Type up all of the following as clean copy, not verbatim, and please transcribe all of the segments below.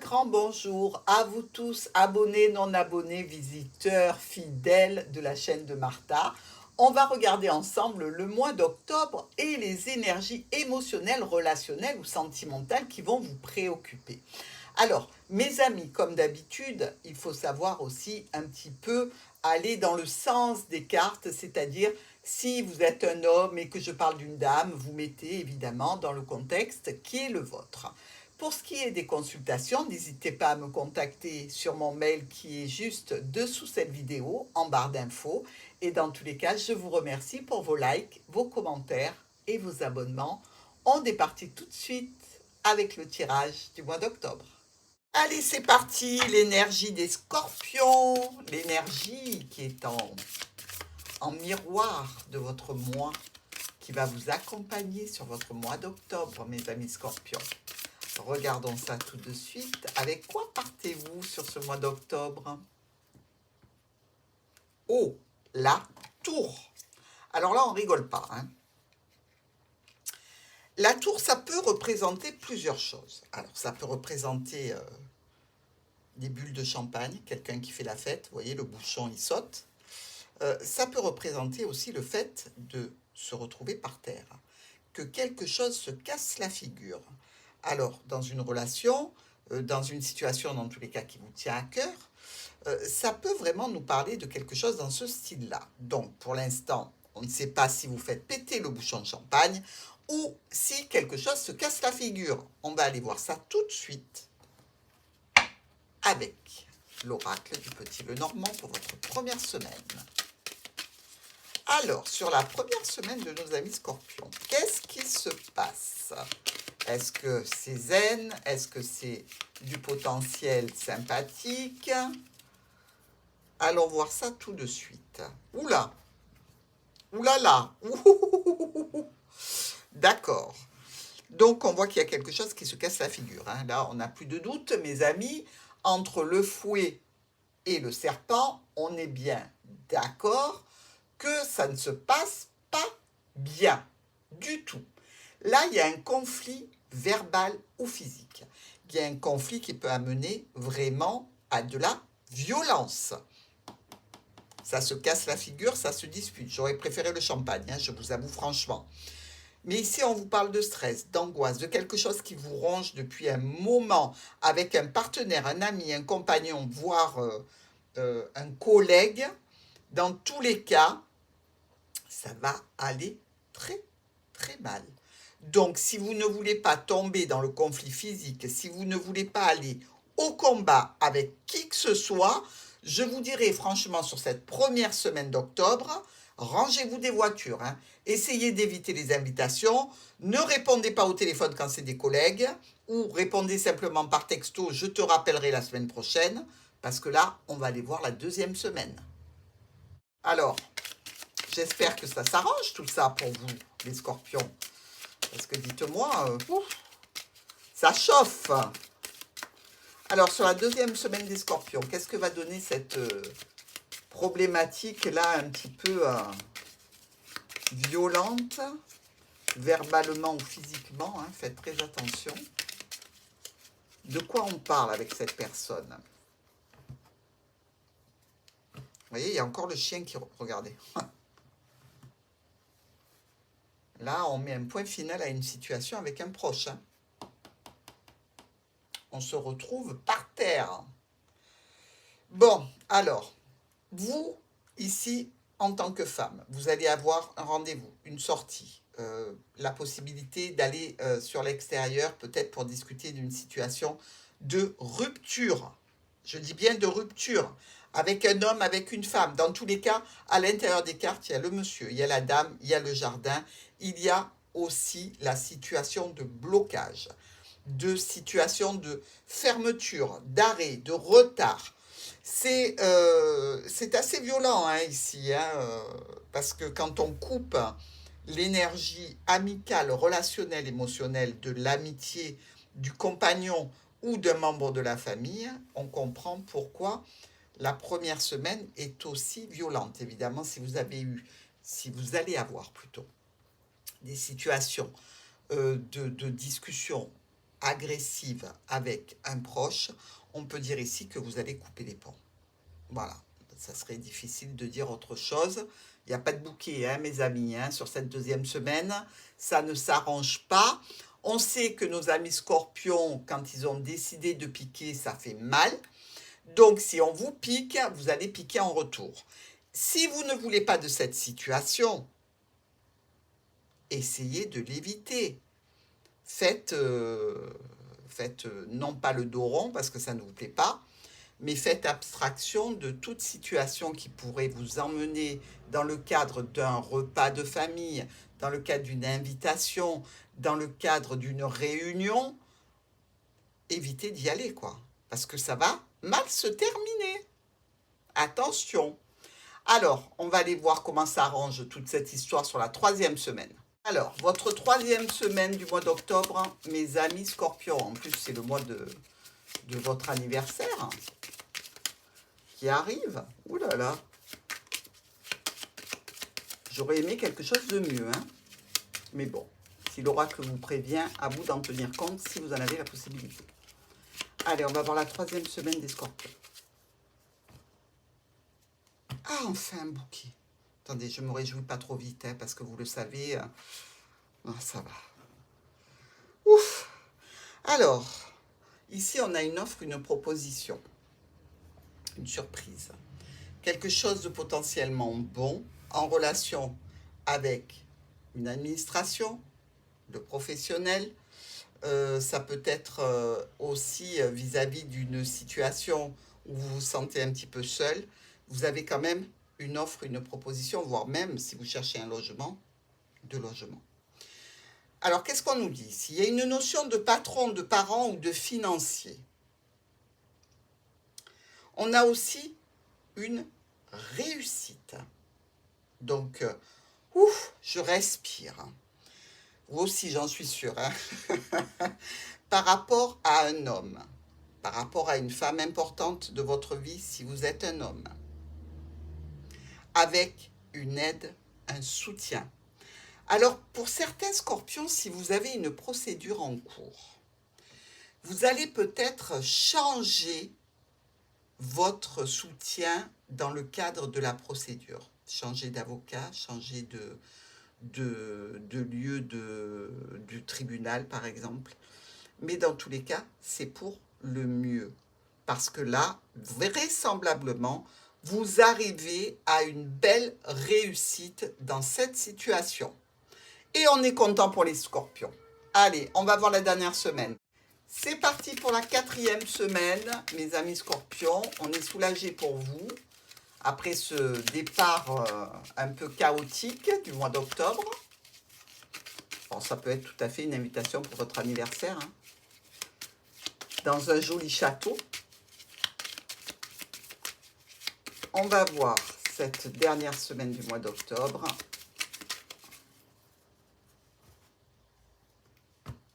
grand bonjour à vous tous, abonnés, non abonnés, visiteurs, fidèles de la chaîne de Martha. On va regarder ensemble le mois d'octobre et les énergies émotionnelles, relationnelles ou sentimentales qui vont vous préoccuper. Alors, mes amis, comme d'habitude, il faut savoir aussi un petit peu aller dans le sens des cartes, c'est-à-dire si vous êtes un homme et que je parle d'une dame, vous mettez évidemment dans le contexte qui est le vôtre. Pour ce qui est des consultations, n'hésitez pas à me contacter sur mon mail qui est juste dessous cette vidéo, en barre d'infos. Et dans tous les cas, je vous remercie pour vos likes, vos commentaires et vos abonnements. On est parti tout de suite avec le tirage du mois d'octobre. Allez, c'est parti, l'énergie des scorpions, l'énergie qui est en miroir de votre mois, qui va vous accompagner sur votre mois d'octobre, mes amis scorpions. Regardons ça tout de suite. Avec quoi partez-vous sur ce mois d'octobre? Oh, la tour. Alors là, on rigole pas, hein. La tour, ça peut représenter plusieurs choses. Alors, ça peut représenter des bulles de champagne, quelqu'un qui fait la fête, vous voyez, le bouchon, il saute. Ça peut représenter aussi le fait de se retrouver par terre, que quelque chose se casse la figure. Alors, dans une relation, dans une situation, dans tous les cas, qui vous tient à cœur, ça peut vraiment nous parler de quelque chose dans ce style-là. Donc, pour l'instant, on ne sait pas si vous faites péter le bouchon de champagne ou si quelque chose se casse la figure. On va aller voir ça tout de suite avec l'oracle du Petit Lenormand pour votre première semaine. Alors, sur la première semaine de nos amis scorpions, qu'est-ce qui se passe? Est-ce que c'est zen? Est-ce que c'est du potentiel sympathique? Allons voir ça tout de suite. Oula! Oulala! D'accord. Donc, on voit qu'il y a quelque chose qui se casse la figure, hein. Là, on n'a plus de doute, mes amis. Entre le fouet et le serpent, on est bien d'accord que ça ne se passe pas bien du tout. Là, il y a un conflit verbal ou physique. Il y a un conflit qui peut amener vraiment à de la violence. Ça se casse la figure, ça se dispute. J'aurais préféré le champagne, hein, je vous avoue franchement. Mais ici, on vous parle de stress, d'angoisse, de quelque chose qui vous ronge depuis un moment avec un partenaire, un ami, un compagnon, voire un collègue. Dans tous les cas, ça va aller très, très mal. Donc, si vous ne voulez pas tomber dans le conflit physique, si vous ne voulez pas aller au combat avec qui que ce soit, je vous dirais franchement sur cette première semaine d'octobre, rangez-vous des voitures, hein. Essayez d'éviter les invitations, ne répondez pas au téléphone quand c'est des collègues, ou répondez simplement par texto, je te rappellerai la semaine prochaine, parce que là, on va aller voir la deuxième semaine. Alors, j'espère que ça s'arrange tout ça pour vous, les scorpions. Parce que dites-moi, ça chauffe. Alors, sur la deuxième semaine des scorpions, qu'est-ce que va donner cette problématique-là un petit peu violente, verbalement ou physiquement, hein, faites très attention. De quoi on parle avec cette personne? Vous voyez, il y a encore le chien qui... Regardez. Là, on met un point final à une situation avec un proche, hein. On se retrouve par terre. Bon, alors, vous, ici, en tant que femme, vous allez avoir un rendez-vous, une sortie, la possibilité d'aller sur l'extérieur, peut-être pour discuter d'une situation de rupture. Je dis bien de rupture, avec un homme, avec une femme. Dans tous les cas, à l'intérieur des cartes, il y a le monsieur, il y a la dame, il y a le jardin, il y a aussi la situation de blocage, de situation de fermeture, d'arrêt, de retard. C'est assez violent, hein, ici, hein, parce que quand on coupe l'énergie amicale, relationnelle, émotionnelle de l'amitié, du compagnon ou d'un membre de la famille, on comprend pourquoi la première semaine est aussi violente. Évidemment, si vous allez avoir plutôt des situations de discussion agressive avec un proche, on peut dire ici que vous allez couper les ponts. Voilà, ça serait difficile de dire autre chose. Il n'y a pas de bouquet, hein, mes amis, hein, sur cette deuxième semaine. Ça ne s'arrange pas. On sait que nos amis scorpions, quand ils ont décidé de piquer, ça fait mal. Donc, si on vous pique, vous allez piquer en retour. Si vous ne voulez pas de cette situation, essayez de l'éviter. Faites non pas le dos rond parce que ça ne vous plaît pas, mais faites abstraction de toute situation qui pourrait vous emmener dans le cadre d'un repas de famille, dans le cadre d'une invitation, dans le cadre d'une réunion. Évitez d'y aller, quoi, parce que ça va mal se terminer. Attention. Alors, on va aller voir comment s'arrange toute cette histoire sur la troisième semaine. Alors, votre troisième semaine du mois d'octobre, mes amis scorpions, en plus c'est le mois de votre anniversaire qui arrive. Ouh là là. J'aurais aimé quelque chose de mieux, hein. Mais bon, si l'oracle vous prévient, à vous d'en tenir compte si vous en avez la possibilité. Allez, on va voir la troisième semaine des scorpions. Ah, enfin un bouquet. Attendez, je me réjouis pas trop vite, hein, parce que vous le savez, ça va. Ouf. Alors, ici, on a une offre, une proposition, une surprise. Quelque chose de potentiellement bon en relation avec une administration, le professionnel. Ça peut être aussi vis-à-vis d'une situation où vous vous sentez un petit peu seul. Vous avez quand même une offre, une proposition, voire même si vous cherchez un logement, de logement. Alors, qu'est-ce qu'on nous dit ici? Il y a une notion de patron, de parent ou de financier. On a aussi une réussite. Donc, ouf, je respire. Vous aussi, j'en suis sûre. Hein. Par rapport à un homme, par rapport à une femme importante de votre vie, si vous êtes un homme, avec une aide, un soutien. Alors, pour certains scorpions, si vous avez une procédure en cours, vous allez peut-être changer votre soutien dans le cadre de la procédure. Changer d'avocat, changer de lieu du tribunal, par exemple. Mais dans tous les cas, c'est pour le mieux. Parce que là, vraisemblablement, vous arrivez à une belle réussite dans cette situation. Et on est content pour les scorpions. Allez, on va voir la dernière semaine. C'est parti pour la quatrième semaine, mes amis scorpions. On est soulagés pour vous. Après ce départ un peu chaotique du mois d'octobre. Bon, ça peut être tout à fait une invitation pour votre anniversaire. Hein. Dans un joli château. On va voir cette dernière semaine du mois d'octobre.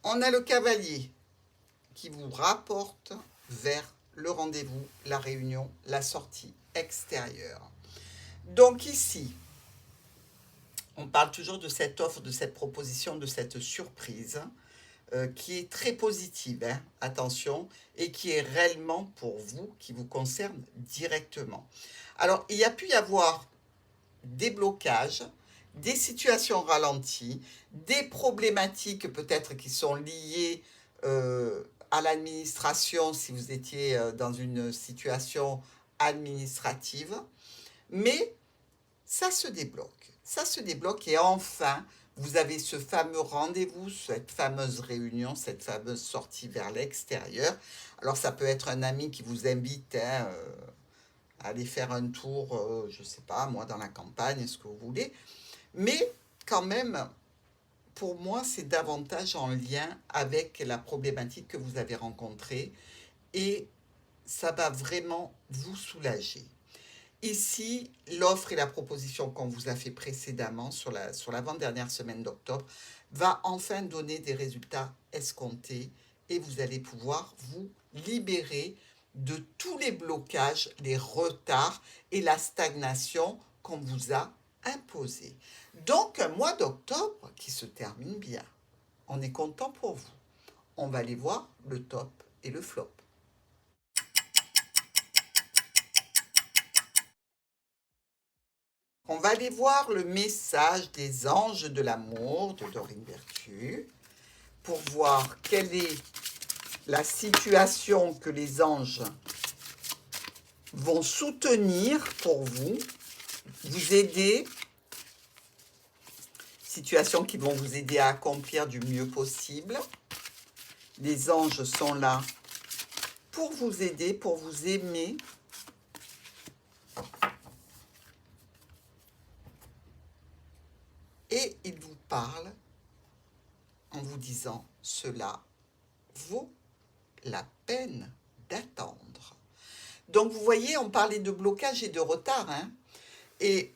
On a le cavalier qui vous rapporte vers le rendez-vous, la réunion, la sortie extérieure. Donc ici, on parle toujours de cette offre, de cette proposition, de cette surprise qui est très positive, hein, attention, et qui est réellement pour vous, qui vous concerne directement. Alors, il y a pu y avoir des blocages, des situations ralenties, des problématiques peut-être qui sont liées à l'administration si vous étiez dans une situation administrative, mais ça se débloque et enfin, vous avez ce fameux rendez-vous, cette fameuse réunion, cette fameuse sortie vers l'extérieur. Alors, ça peut être un ami qui vous invite hein, à aller faire un tour, je ne sais pas, moi, dans la campagne, ce que vous voulez. Mais quand même, pour moi, c'est davantage en lien avec la problématique que vous avez rencontrée et ça va vraiment vous soulager. Ici, l'offre et la proposition qu'on vous a fait précédemment sur l'avant-dernière semaine d'octobre va enfin donner des résultats escomptés et vous allez pouvoir vous libérer de tous les blocages, les retards et la stagnation qu'on vous a imposés. Donc, un mois d'octobre qui se termine bien. On est content pour vous. on va aller voir le top et le flop. On va aller voir le message des anges de l'amour de Dorine Vertu pour voir quelle est la situation que les anges vont soutenir pour vous aider, situation qui vont vous aider à accomplir du mieux possible. Les anges sont là pour vous aider, pour vous aimer. Et ils vous parlent en vous disant cela vaut la peine d'attendre. Donc, vous voyez, on parlait de blocage et de retard, hein, et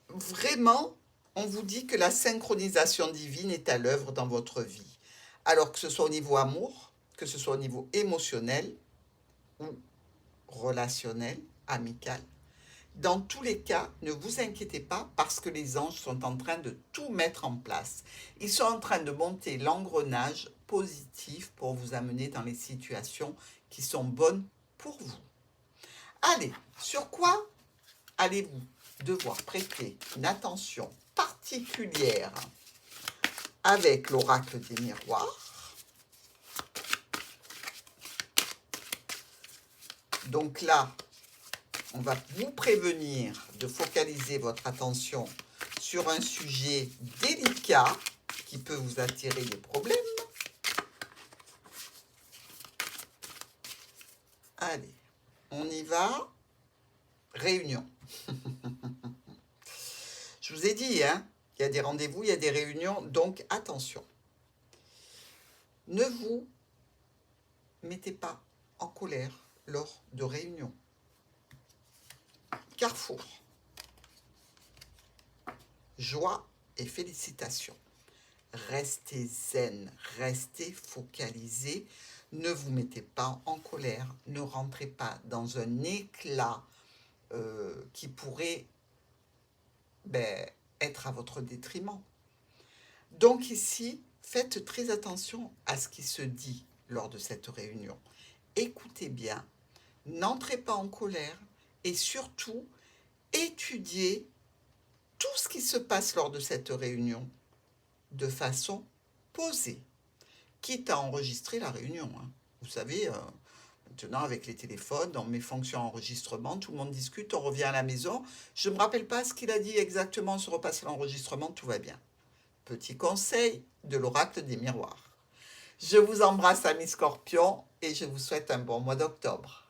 vraiment, on vous dit que la synchronisation divine est à l'œuvre dans votre vie. Alors que ce soit au niveau amour, que ce soit au niveau émotionnel ou relationnel, amical. Dans tous les cas, ne vous inquiétez pas parce que les anges sont en train de tout mettre en place. Ils sont en train de monter l'engrenage positif pour vous amener dans les situations qui sont bonnes pour vous. Allez, sur quoi allez-vous devoir prêter une attention particulière avec l'oracle des miroirs? Donc là, on va vous prévenir de focaliser votre attention sur un sujet délicat qui peut vous attirer des problèmes. Allez, on y va. Réunion. Je vous ai dit, hein, il y a des rendez-vous, il y a des réunions, donc attention. Ne vous mettez pas en colère lors de réunions. Carrefour. Joie et félicitations. Restez zen, restez focalisé. Ne vous mettez pas en colère. Ne rentrez pas dans un éclat qui pourrait être à votre détriment. Donc ici, faites très attention à ce qui se dit lors de cette réunion. Écoutez bien, n'entrez pas en colère et surtout, étudiez tout ce qui se passe lors de cette réunion de façon posée, quitte à enregistrer la réunion. Hein. Vous savez, maintenant avec les téléphones, on met fonction enregistrement, tout le monde discute, on revient à la maison. Je ne me rappelle pas ce qu'il a dit exactement, se repasser l'enregistrement, tout va bien. Petit conseil de l'oracle des miroirs. Je vous embrasse, amis scorpions, et je vous souhaite un bon mois d'octobre.